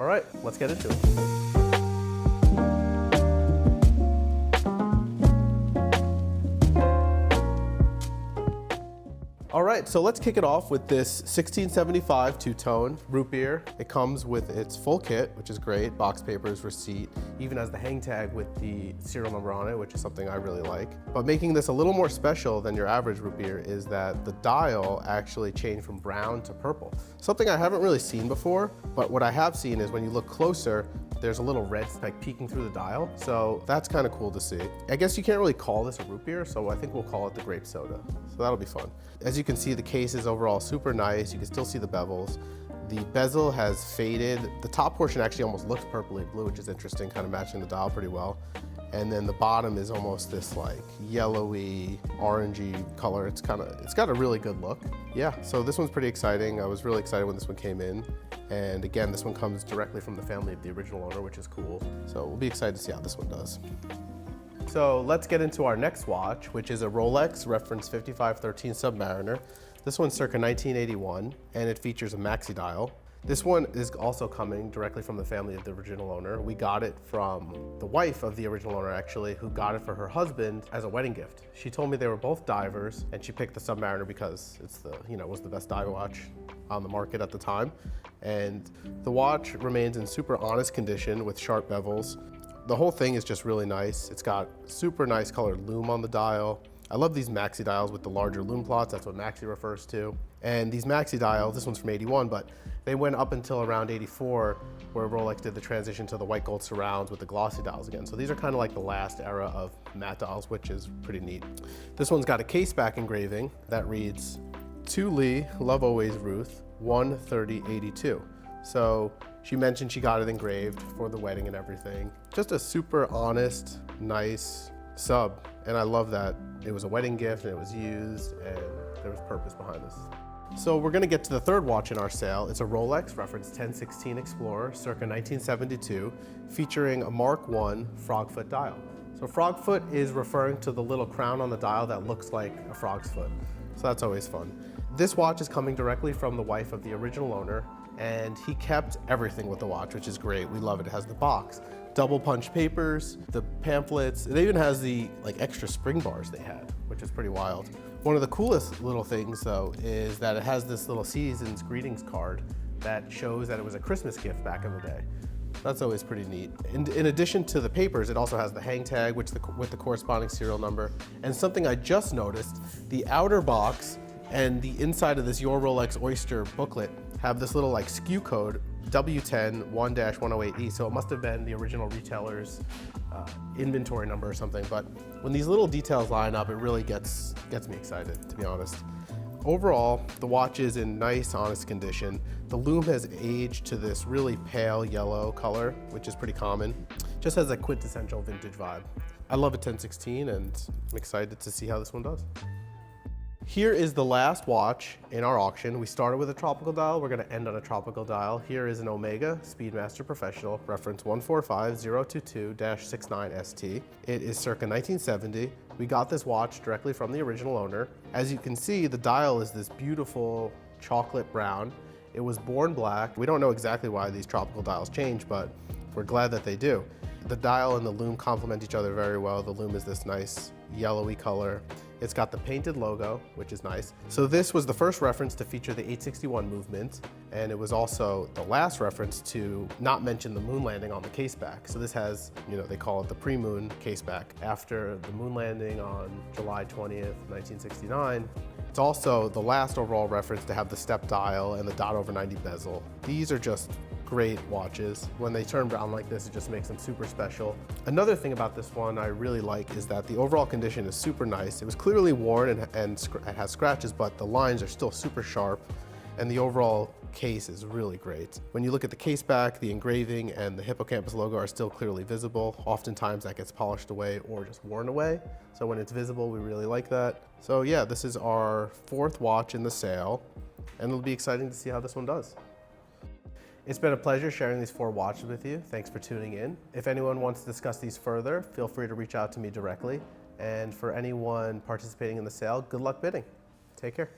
All right, let's get into it. All right, so let's kick it off with this 1675 two-tone root beer. It comes with its full kit, which is great, box papers, receipt, even has the hang tag with the serial number on it, which is something I really like. But making this a little more special than your average root beer is that the dial actually changed from brown to purple. Something I haven't really seen before, but what I have seen is when you look closer, there's a little red speck peeking through the dial. So that's kind of cool to see. I guess you can't really call this a root beer, so I think we'll call it the grape soda. So that'll be fun. As you can see, the case is overall super nice. You can still see the bevels. The bezel has faded. The top portion actually almost looks purpley blue, which is interesting, kind of matching the dial pretty well. And then the bottom is almost this like yellowy, orangey color. It's got a really good look. Yeah, so this one's pretty exciting. I was really excited when this one came in. And again, this one comes directly from the family of the original owner, which is cool. So we'll be excited to see how this one does. So let's get into our next watch, which is a Rolex reference 5513 Submariner. This one's circa 1981, and it features a maxi dial. This one is also coming directly from the family of the original owner. We got it from the wife of the original owner, actually, who got it for her husband as a wedding gift. She told me they were both divers, and she picked the Submariner because it's was the best dive watch on the market at the time. And the watch remains in super honest condition with sharp bevels. The whole thing is just really nice. It's got super nice colored lume on the dial. I love these maxi dials with the larger lume plots. That's what maxi refers to. And these maxi dials, this one's from 81, but they went up until around 84, where Rolex did the transition to the white gold surrounds with the glossy dials again. So these are kind of like the last era of matte dials, which is pretty neat. This one's got a case back engraving that reads, "To Lee, Love Always Ruth, 1/30/82." So she mentioned she got it engraved for the wedding and everything. Just a super honest, nice sub. And I love that it was a wedding gift and it was used and there was purpose behind this. So we're gonna get to the third watch in our sale. It's a Rolex reference 1016 Explorer, circa 1972, featuring a Mark I frogfoot dial. So frogfoot is referring to the little crown on the dial that looks like a frog's foot. So that's always fun. This watch is coming directly from the wife of the original owner, and he kept everything with the watch, which is great. We love it. It has the box, double punch papers, the pamphlets. It even has the extra spring bars they had, which is pretty wild. One of the coolest little things though is that it has this little season's greetings card that shows that it was a Christmas gift back in the day. That's always pretty neat. In addition to the papers, it also has the hang tag with the corresponding serial number. And something I just noticed, the outer box and the inside of this Your Rolex Oyster booklet have this little SKU code, W10 1-108E. So it must have been the original retailer's inventory number or something. But when these little details line up, it really gets me excited, to be honest. Overall, the watch is in nice, honest condition. The lume has aged to this really pale yellow color, which is pretty common. Just has a quintessential vintage vibe. I love a 1016 and I'm excited to see how this one does. Here is the last watch in our auction. We started with a tropical dial. We're gonna end on a tropical dial. Here is an Omega Speedmaster Professional, reference 145022-69ST. It is circa 1970. We got this watch directly from the original owner. As you can see, the dial is this beautiful chocolate brown. It was born black. We don't know exactly why these tropical dials change, but we're glad that they do. The dial and the lume complement each other very well. The lume is this nice yellowy color. It's got the painted logo, which is nice. So this was the first reference to feature the 861 movement, and it was also the last reference to not mention the moon landing on the case back. So this has, they call it the pre-moon case back after the moon landing on July 20th, 1969. It's also the last overall reference to have the step dial and the dot over 90 bezel. These are just great watches. When they turn brown like this, it just makes them super special. Another thing about this one I really like is that the overall condition is super nice. It was clearly worn and it has scratches, but the lines are still super sharp, and the overall case is really great. When you look at the case back, the engraving and the hippocampus logo are still clearly visible. Oftentimes that gets polished away or just worn away. So when it's visible, we really like that. So yeah, this is our fourth watch in the sale, and it'll be exciting to see how this one does. It's been a pleasure sharing these 4 watches with you. Thanks for tuning in. If anyone wants to discuss these further, feel free to reach out to me directly. And for anyone participating in the sale, good luck bidding. Take care.